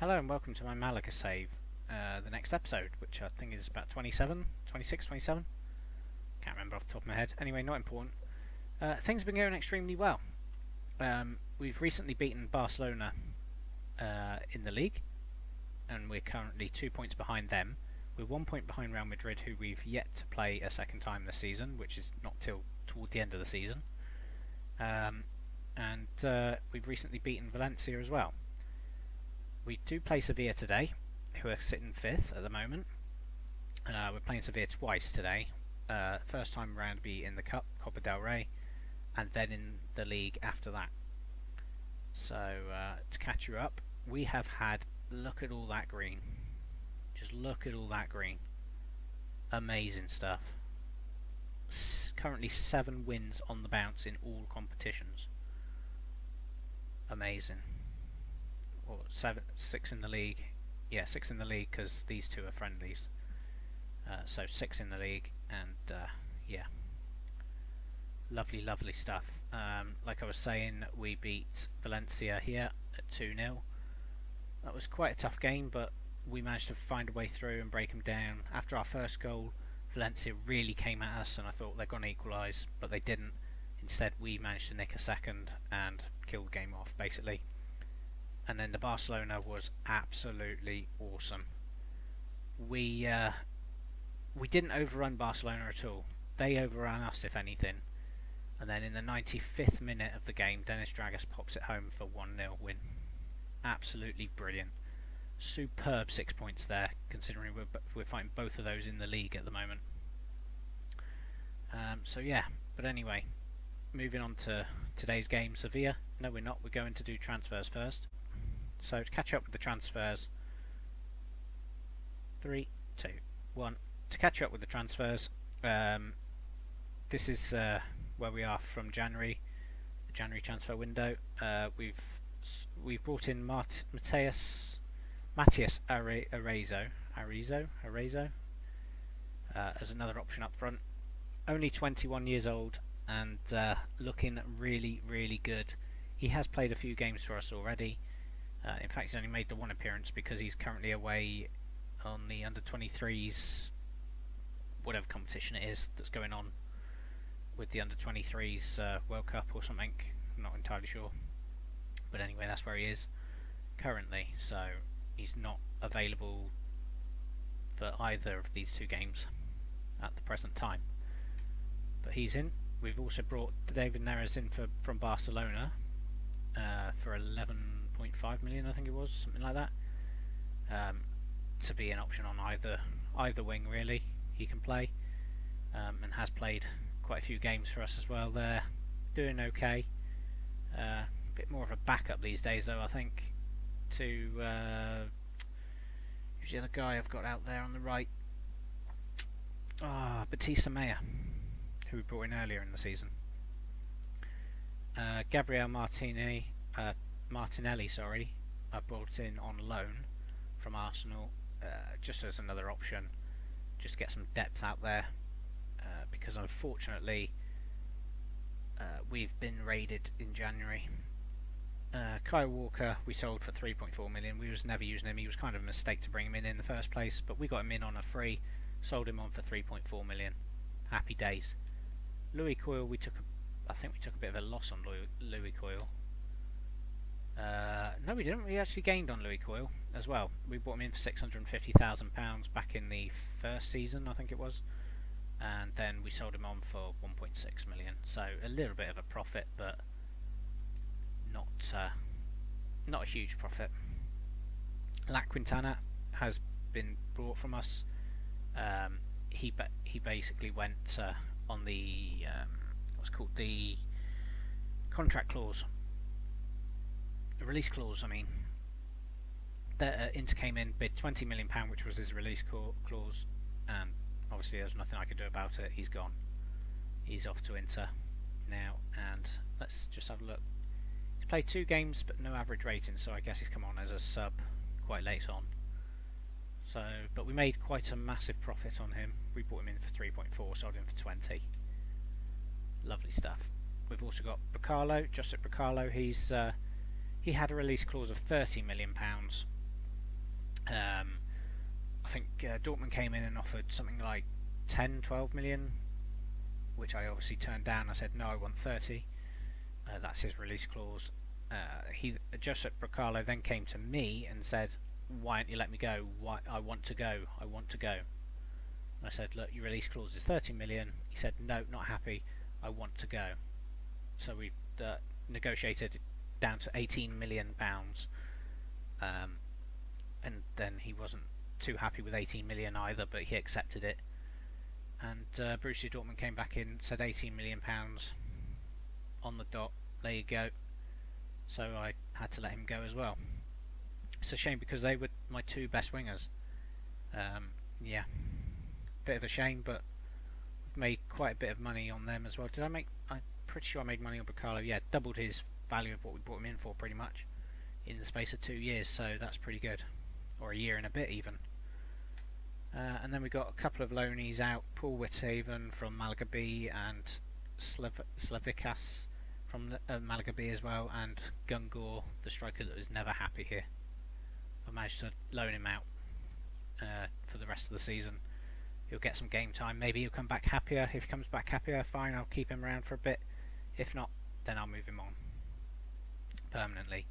Hello and welcome to my Malaga save, the next episode, which I think is about 27, 26, 27? Can't remember off the top of my head. Anyway, not important. Things have been going extremely well. We've recently beaten Barcelona in the league, and we're currently 2 points behind them. We're 1 point behind Real Madrid, who we've yet to play a second time this season, which is not till toward the end of the season. And we've recently beaten Valencia as well. We do play Sevilla today, who are sitting 5th at the moment. We're playing Sevilla twice today. First time around to be in the Cup, Copa Del Rey, and then in the league after that. So to catch you up, we have had, look at all that green. Just look at all that green. Amazing stuff. Currently 7 wins on the bounce in all competitions. Amazing. Or 6 in the league. Yeah, 6 in the league because these two are friendlies. So 6 in the league, and yeah, lovely stuff. Like I was saying, we beat Valencia here at 2-0. That was quite a tough game, but we managed to find a way through and break them down. After our first goal, Valencia really came at us, and I thought they're going to equalise, but they didn't. Instead, we managed to nick a second and kill the game off, basically. And then the Barcelona was absolutely awesome. We didn't overrun Barcelona at all. They overran us, if anything. And then in the 95th minute of the game, Dennis Dragas pops it home for 1-0 win. Absolutely brilliant. Superb 6 points there, considering we're fighting both of those in the league at the moment. So yeah, but anyway, moving on to today's game, Sevilla. No, we're not. We're going to do transfers first. So to catch up with the transfers, 3, 2, 1. To catch up with the transfers, this is where we are from January, the January transfer window. We've brought in Matías Arezzo as another option up front. Only 21 years old and looking really good. He has played a few games for us already. In fact, he's only made the one appearance because he's currently away on the under-23s, whatever competition it is that's going on with the under-23s World Cup or something. I'm not entirely sure. But anyway, that's where he is currently. So he's not available for either of these two games at the present time. But he's in. We've also brought David Neres in from Barcelona for 11.5 million, I think it was, something like that, to be an option on either wing. Really, he can play, and has played quite a few games for us as well. They're doing okay. A bit more of a backup these days, though, I think, to who's the other guy I've got out there on the right? Batista Meyer, who we brought in earlier in the season. Gabriel Martinelli, I brought in on loan from Arsenal, just as another option, just to get some depth out there, because unfortunately we've been raided in January. Kyle Walker we sold for 3.4 million. We was never using him. He was kind of a mistake to bring him in the first place, but we got him in on a free, sold him on for 3.4 million. Happy days. Louis Coyle, I think we took a bit of a loss on Louis Coyle. No, we didn't. We actually gained on Louis Coyle as well. We bought him in for £650,000 back in the first season, I think it was, and then we sold him on for 1.6 million. So a little bit of a profit, but not a huge profit. La Quintana has been brought from us. He basically went on the what's called the contract clause, the release clause. I mean, Inter came in, bid £20 million, which was his release clause, and obviously there's nothing I could do about it. He's gone. He's off to Inter now, and let's just have a look. He's played 2 games, but no average rating, so I guess he's come on as a sub quite late on. So, but we made quite a massive profit on him. We bought him in for 3.4, sold him for 20. Lovely stuff. We've also got Josip Bracalo. He had a release clause of £30 million, I think Dortmund came in and offered something like 10, 12 million, which I obviously turned down. I said no, I want 30. That's his release clause. Josep Bracalo then came to me and said, "Why don't you let me go? Why I want to go. I want to go." And I said, "Look, your release clause is 30 million." He said, "No, not happy. I want to go." So we negotiated down to 18 million pounds, and then he wasn't too happy with 18 million either, but he accepted it. And Borussia Dortmund came back in, said 18 million pounds on the dot. There you go. So I had to let him go as well. It's a shame because they were my two best wingers. Yeah, bit of a shame, but we've made quite a bit of money on them as well. Did I make? I'm pretty sure I made money on Bracalo. Yeah, doubled his value of what we brought him in for, pretty much, in the space of 2 years. So that's pretty good, or a year and a bit even. And then we got a couple of loanies out: Paul Whithaven from Malaga B and Slavikas from Malaga B as well, and Gungor, the striker that was never happy here. I managed to loan him out for the rest of the season. He'll get some game time. Maybe he'll come back happier. If he comes back happier, fine, I'll keep him around for a bit. If not, then I'll move him on permanently.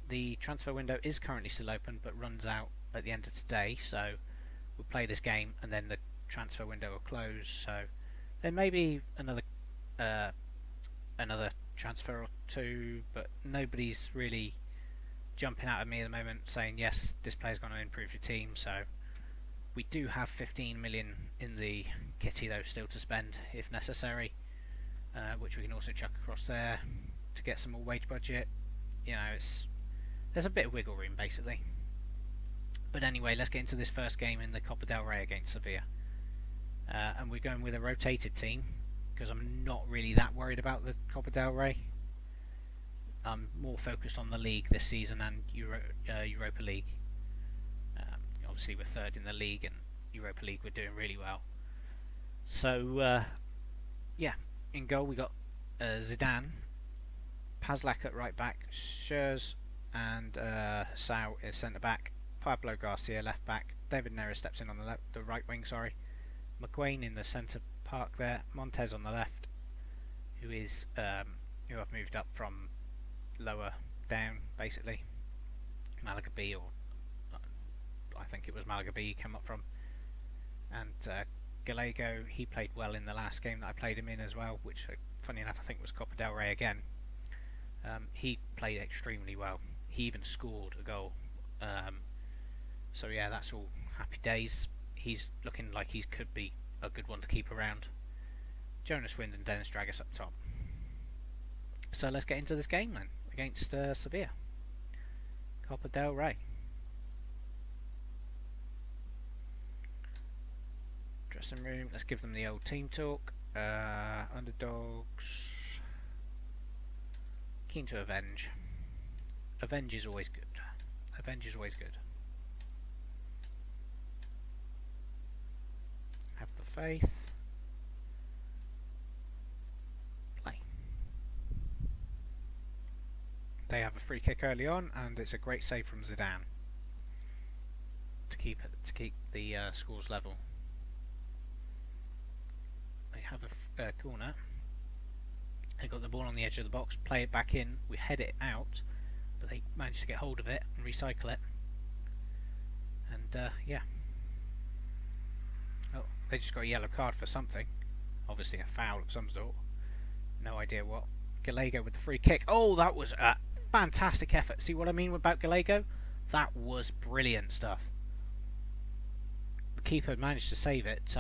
The transfer window is currently still open, but runs out at the end of today, so we'll play this game and then the transfer window will close. So there may be another transfer or two, but nobody's really jumping out at me at the moment saying yes, this player's going to improve your team. So we do have 15 million in the kitty though still to spend if necessary, which we can also chuck across there to get some more wage budget. You know, there's a bit of wiggle room basically. But anyway, let's get into this first game in the Copa del Rey against Sevilla, and we're going with a rotated team because I'm not really that worried about the Copa del Rey. I'm more focused on the league this season and Europa League. Obviously we're third in the league, and Europa League we're doing really well. So yeah, in goal we got Zidane, Pazlak at right back, Schurz and Sau is centre back, Pablo Garcia left back, David Neres steps in on the right wing, sorry, McGuane in the centre park there, Montez on the left, who I've moved up from lower down basically, Malaga B, or I think it was Malaga B he came up from, and Gallego, he played well in the last game that I played him in as well, which funny enough I think was Copa del Rey again. He played extremely well, he even scored a goal, so yeah, that's all happy days. He's looking like he could be a good one to keep around. Jonas Wind and Dennis Dragas up top. So let's get into this game then against Sevilla, Copa del Rey. Dressing room, let's give them the old team talk. Underdogs, keen to avenge. Avenge is always good. Avenge is always good. Have the faith. Play. They have a free kick early on, and it's a great save from Zidane to keep the scores level. They have a corner. They got the ball on the edge of the box. Play it back in. We head it out, but they managed to get hold of it and recycle it. And yeah. Oh, they just got a yellow card for something. Obviously a foul of some sort. No idea what. Gallego with the free kick. Oh, that was a fantastic effort. See what I mean about Gallego? That was brilliant stuff. The keeper managed to save it.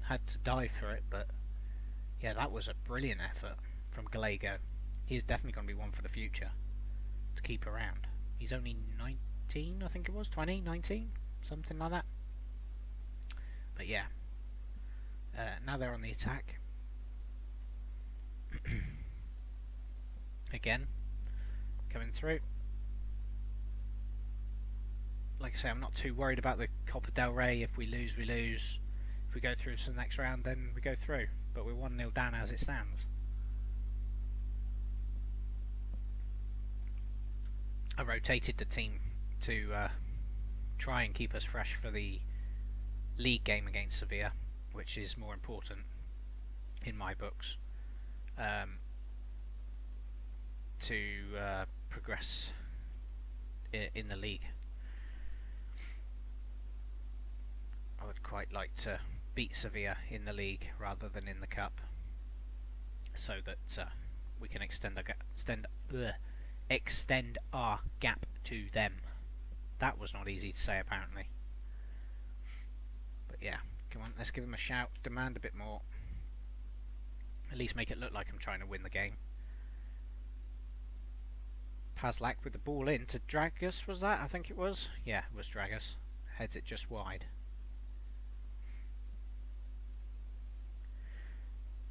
Had to dive for it, but yeah, that was a brilliant effort from Gallego. He's definitely going to be one for the future to keep around. He's only 19, I think it was, 20, 19, something like that. But yeah, now they're on the attack. Again, coming through. Like I say, I'm not too worried about the Copa del Rey. If we lose, we lose. If we go through to the next round, then we go through. But we're 1-0 down as it stands. I rotated the team to try and keep us fresh for the league game against Sevilla, which is more important in my books, to progress in the league. I would quite like to beat Sevilla in the league rather than in the cup, so that we can extend our gap to them. That was not easy to say, apparently. But yeah, come on, let's give them a shout, demand a bit more. At least make it look like I'm trying to win the game. Paslak with the ball in to Dragus, was that? I think it was. Yeah, it was Dragus. Heads it just wide.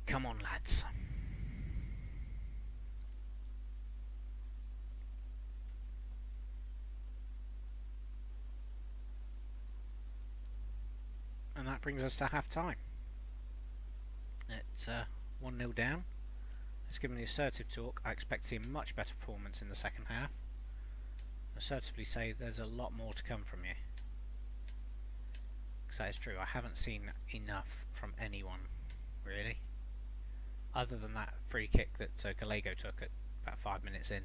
Come on, lads. And that brings us to half time. It's 1-0 down. Let's give him the assertive talk. I expect to see a much better performance in the second half. Assertively say there's a lot more to come from you. Because that is true. I haven't seen enough from anyone, really. Other than that free kick that Gallego took at about 5 minutes in.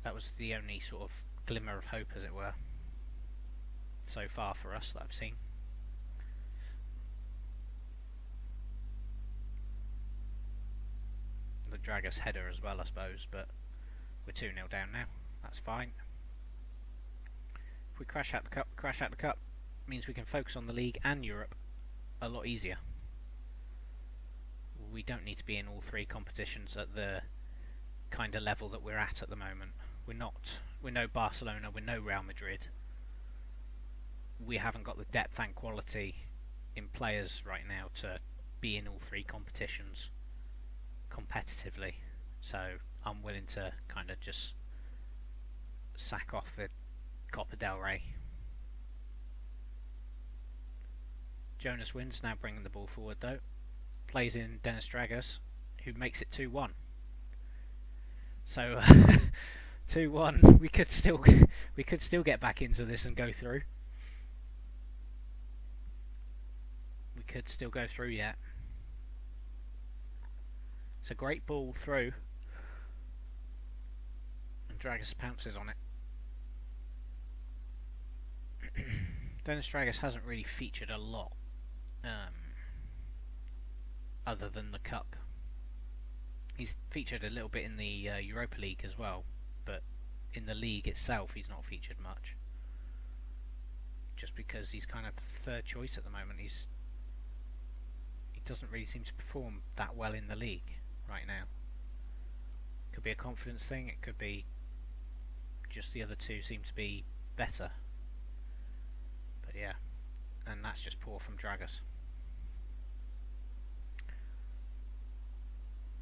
That was the only sort of glimmer of hope, as it were, so far for us that I've seen. The Dragus header as well, I suppose, but we're 2-0 down now. That's fine. If we crash out the cup, means we can focus on the league and Europe a lot easier. We don't need to be in all three competitions at the kind of level that we're at the moment. We're no Barcelona, we're no Real Madrid. We haven't got the depth and quality in players right now to be in all three competitions competitively. So I'm willing to kind of just sack off the Copa Del Rey. Jonas wins, now bringing the ball forward though. Plays in Dennis Dragus, who makes it 2-1. So 2-1. We could still get back into this and go through. We could still go through yet. It's a great ball through, and Dragus pounces on it. Dennis Dragus hasn't really featured a lot. Other than the Cup. He's featured a little bit in the Europa League as well, but in the league itself he's not featured much. Just because he's kind of third choice at the moment. He doesn't really seem to perform that well in the league right now. Could be a confidence thing, it could be just the other two seem to be better. But yeah, and that's just poor from Dragus.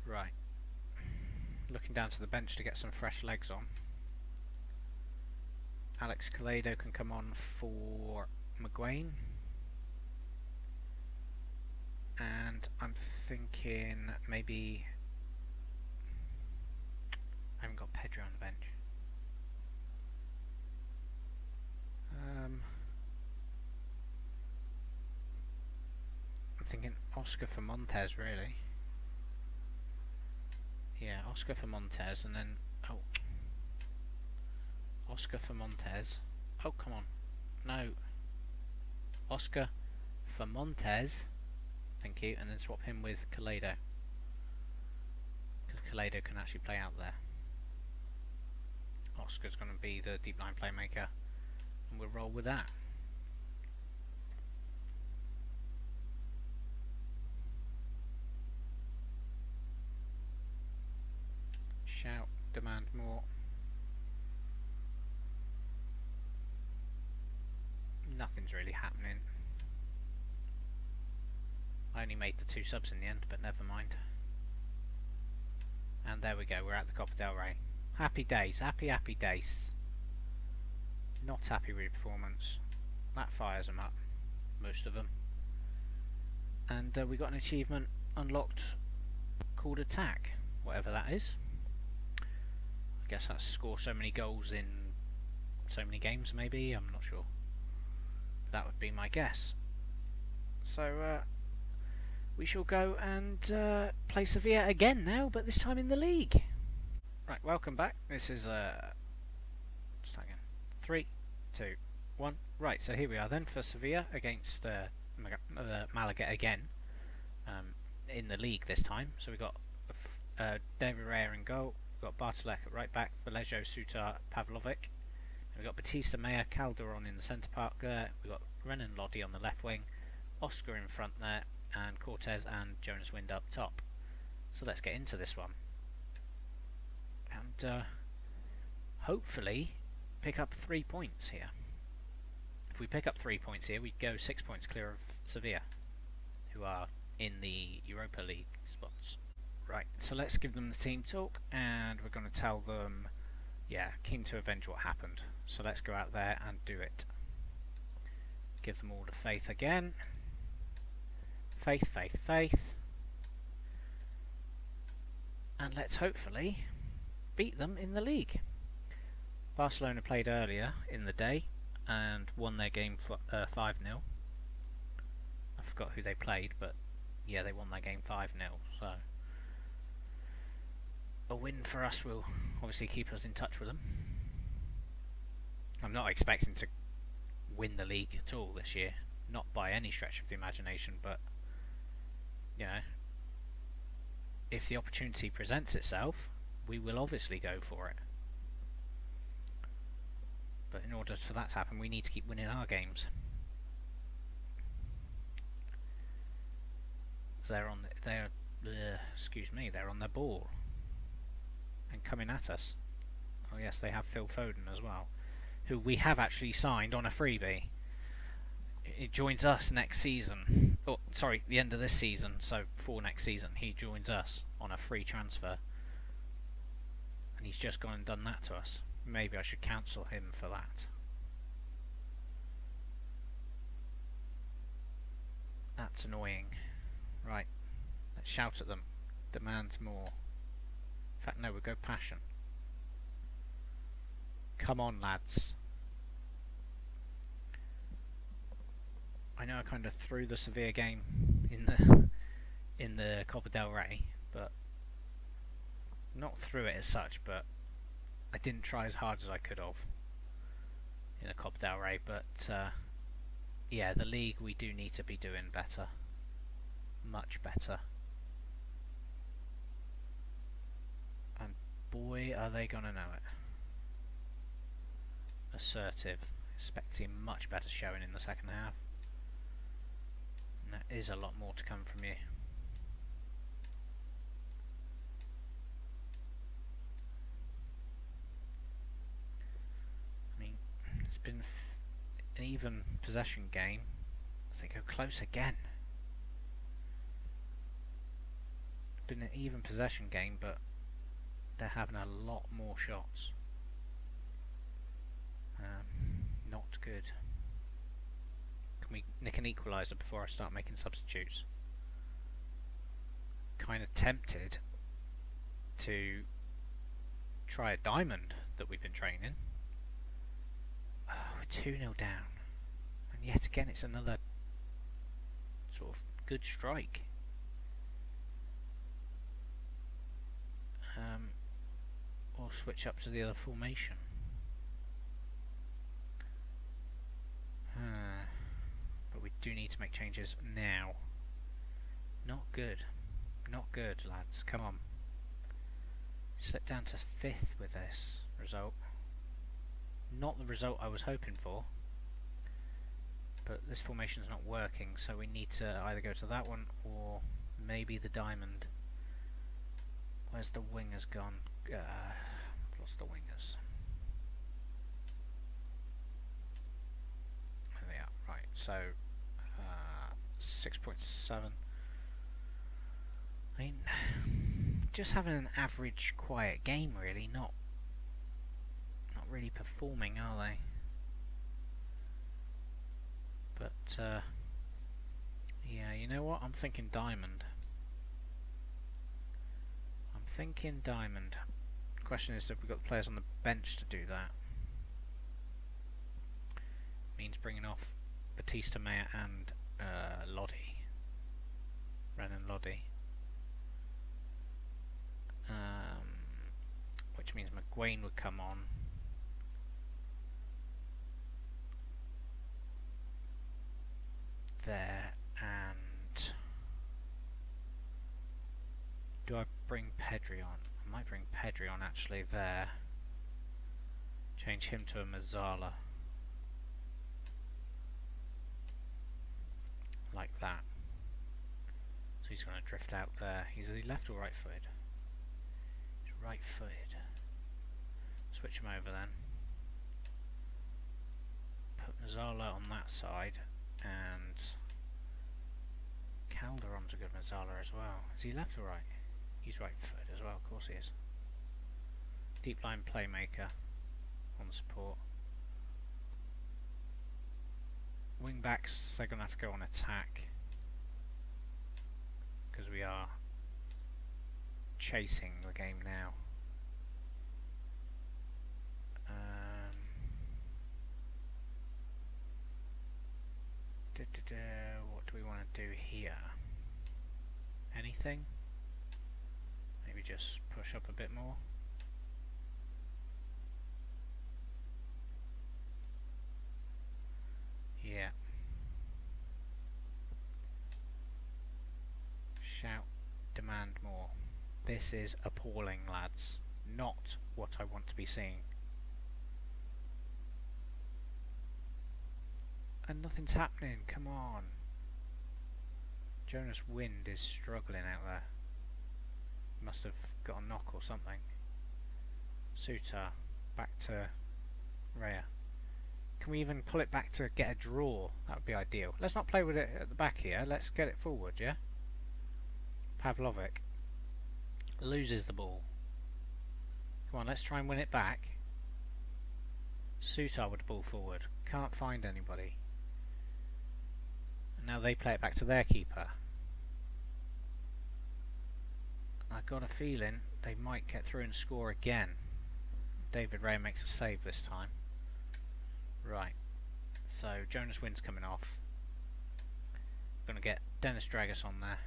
Right, looking down to the bench to get some fresh legs on. Alex Coledo can come on for McGuane, and I'm thinking maybe I haven't got Pedro on the bench. I'm thinking Oscar for Montez, really. Yeah, Oscar for Montez, and then Oscar for Montez. Oh, come on, no. Oscar for Montez. Thank you, and then swap him with Coledo, because Coledo can actually play out there. Oscar's going to be the deep line playmaker, and we'll roll with that. Shout, demand more. Nothing's really happening. I only made the 2 subs in the end, but never mind. And there we go, we're at the Copa del Rey. Happy days, happy days. Not happy with your performance. That fires them up, most of them. And we got an achievement unlocked called Attack, whatever that is. I guess that's score so many goals in so many games, maybe. I'm not sure. But that would be my guess. So we shall go and play Sevilla again now, but this time in the league. Right, welcome back. This is start again. 3, 2, 1. Right, so here we are then for Sevilla against Malaga again, in the league this time. So we've got David Rea in goal, we've got Bartolek at right back, Vallejo, Sutar, Pavlovic. And we've got Batista, Meyer, Calderon in the centre park there. We've got Renan Lodi on the left wing, Oscar in front there, and Cortez and Jonas Wind up top. So let's get into this one. And hopefully pick up 3 points here. If we pick up 3 points here, we'd go 6 points clear of Sevilla, who are in the Europa League spots. Right, so let's give them the team talk, and we're going to tell them, yeah, keen to avenge what happened. So let's go out there and do it. Give them all the faith again. Faith, faith, faith. And let's hopefully beat them in the league. Barcelona played earlier in the day and won their game for 5-0. I forgot who they played, but yeah, they won their game 5-0. So a win for us will obviously keep us in touch with them. I'm not expecting to win the league at all this year, not by any stretch of the imagination, but you know, if the opportunity presents itself, we will obviously go for it. But in order for that to happen, we need to keep winning our games. They're on their ball and coming at us. Oh yes, they have Phil Foden as well, who we have actually signed on a freebie. It joins us next season. Oh, sorry, the end of this season. So for next season, he joins us on a free transfer, and he's just gone and done that to us. Maybe I should cancel him for that. That's annoying. Right, let's shout at them. Demand more. In fact, no, we'll go passion. Come on, lads. I know I kind of threw the Sevilla game in the Copa del Rey, but not threw it as such, but I didn't try as hard as I could have in the Copa del Rey. But yeah, the league we do need to be doing better, much better. And boy, are they gonna know it. Assertive, expecting much better showing in the second half. And there is a lot more to come from you. I mean, it's been an even possession game as they go close again. It's been an even possession game, but they're having a lot more shots. Not good. Can we nick an equaliser before I start making substitutes? Kind of tempted to try a diamond that we've been training. Oh, we're 2-0 down. And yet again it's another sort of good strike. Or switch up to the other formation. But we do need to make changes now. Not good. Not good, lads. Come on. Slip down to 5th with this result. Not the result I was hoping for. But this formation's not working, so we need to either go to that one or maybe the diamond. Where's the wingers gone? I've lost the wingers. There they are. Right, so 6.7. I mean, just having an average quiet game really, not really performing, are they? But yeah, you know what? I'm thinking diamond. I'm thinking diamond. The question is, have we got the players on the bench to do that? means bringing off Batista, Meyer and Lodi. Renan Lodi. Which means McGuane would come on. There, and do I bring Pedri on? I might bring Pedri on actually there. Change him to a Mazzala. Like that. So he's going to drift out there. He's left or right footed? He's right footed. Switch him over then. Put Mazzala on that side. And Calderon's a good Mazzala as well. Is he left or right? He's right footed as well, of course he is. Deep line playmaker on support. Wing backs, they're going to have to go on attack because we are chasing the game now. What do we want to do here? Anything? Maybe just push up a bit more. Yeah. Shout, demand more. This is appalling, lads. Not what I want to be seeing. And nothing's happening, come on. Jonas Wind is struggling out there. Must have got a knock or something. Suter, back to Raya. Can we even pull it back to get a draw? That would be ideal. Let's not play with it at the back here, let's get it forward, yeah? Pavlovic loses the ball. Come on, let's try and win it back. Suter with the ball forward. Can't find anybody. And now they play it back to their keeper. I've got a feeling they might get through and score again. David Ray makes a save this time. Right. So Jonas Wind's coming off. Going to get Dennis Dragas on there.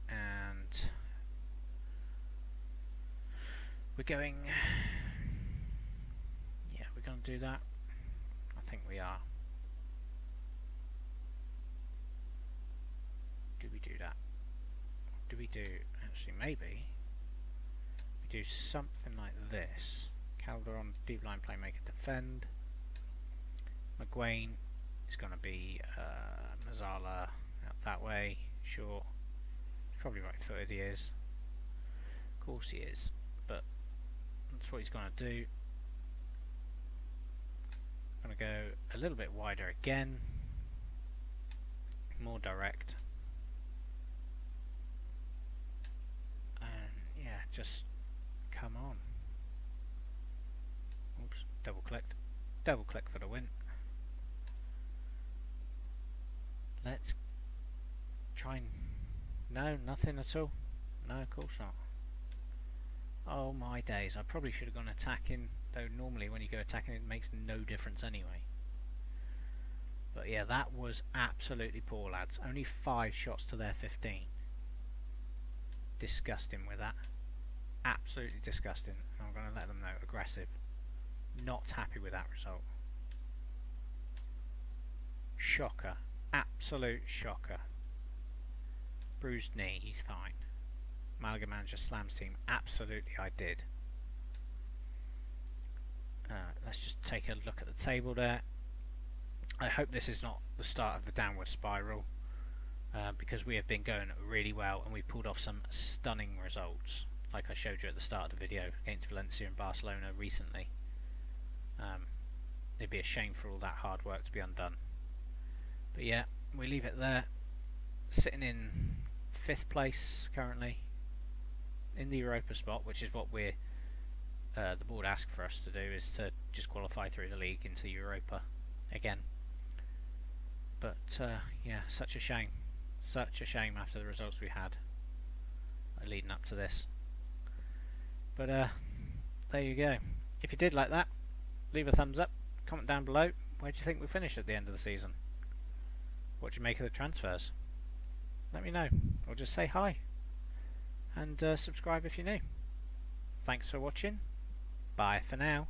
And we're going... Yeah, we're going to do that. I think we are. Do we do that? Do we do... Actually, maybe. We do something like this. Calderon, deep line playmaker, defend. McGuane is going to be Mazzala out that way. Sure. Probably right footed he is. Of course he is. But that's what he's going to do. Going to go a little bit wider again. More direct. And yeah, just come on. Oops, double clicked. Double click for the win. Let's try and... No, nothing at all. No, of course not. Oh my days, I probably should have gone attacking, though normally when you go attacking it makes no difference anyway. But yeah, that was absolutely poor, lads. Only 5 shots to their 15. Disgusting with that. Absolutely disgusting. I'm going to let them know. Aggressive. Not happy with that result. Shocker. Absolute shocker. Bruised knee, he's fine. Malaga manager slams team. Absolutely, I did. Let's just take a look at the table there. I hope this is not the start of the downward spiral, because we have been going really well and we've pulled off some stunning results, like I showed you at the start of the video against Valencia and Barcelona recently. It'd be a shame for all that hard work to be undone. But yeah, we leave it there. Sitting in 5th place currently in the Europa spot, which is what we're the board asked for us to do, is to just qualify through the league into Europa again. But yeah, such a shame after the results we had leading up to this. But there you go. If you did like that, leave a thumbs up, Comment down below, where do you think we'll finish at the end of the season? What do you make of the transfers? Let me know, or just say hi. And subscribe if you're new. Thanks for watching. Bye for now.